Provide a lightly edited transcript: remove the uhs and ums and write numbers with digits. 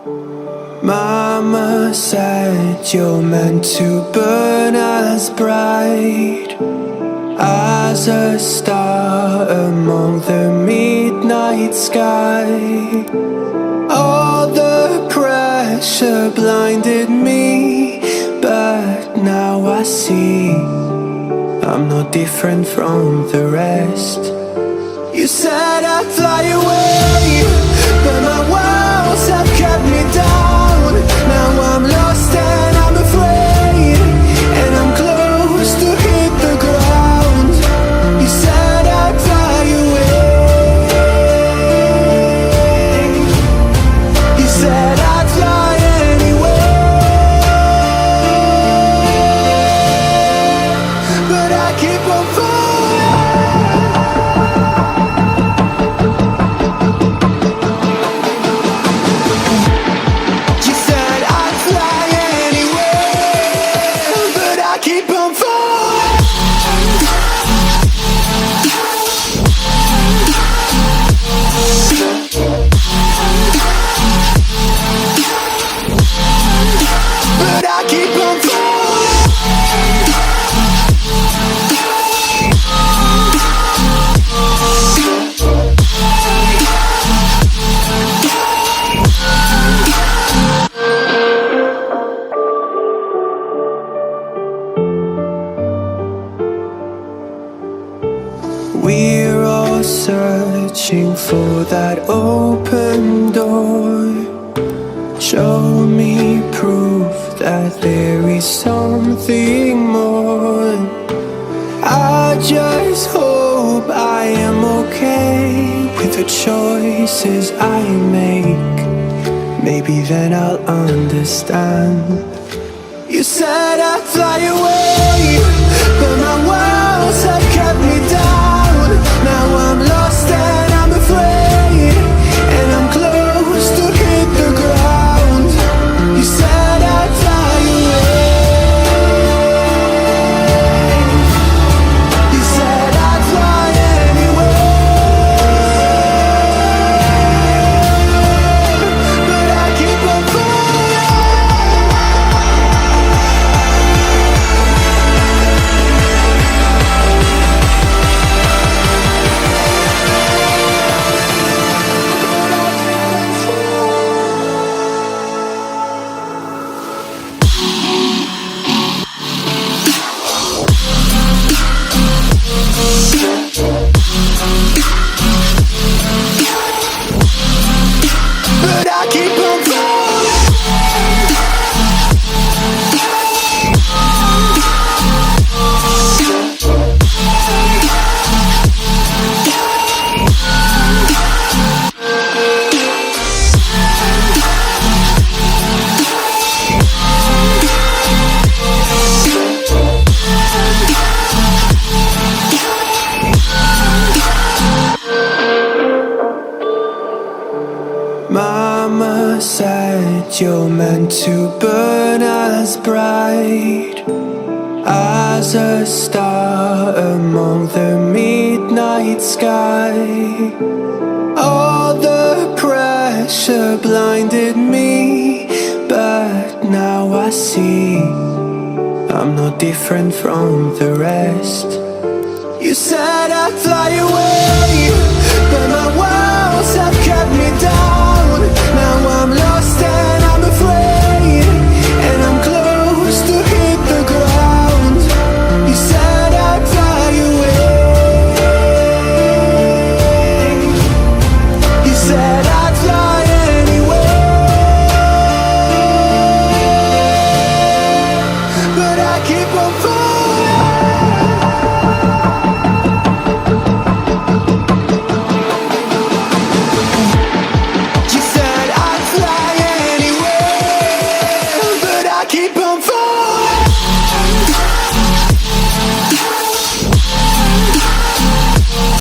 Mama said you're meant to burn as bright as a star among the midnight sky. All the pressure blinded me, but now I see I'm not different from the rest. You said I'd fly away, but my walls have kept me down. Now I'm lost and I'm afraid, and I'm close to hit the ground. You said I'd fly away. You said I'd fly anyway, but I keep on We're all searching for that open door. Show me proof that there is something more. I just hope I am okay with the choices I make. Maybe then I'll understand. You said I'd fly away, but my walls have kept me down. Now I'm lost and I'm afraid, and I'm close to hit the ground. You said I'd fly away. You said I'd fly anyway, but I keep on Mama said you're meant to burn as bright as a star among the midnight sky. All the pressure blinded me, but now I see I'm not different from the rest. You said I'd fly away, but my walls have kept me down. Now I'm lost and I'm afraid, and I'm close to hit the ground. You said I'd fly away. You said I'd fly anyway, but I keep on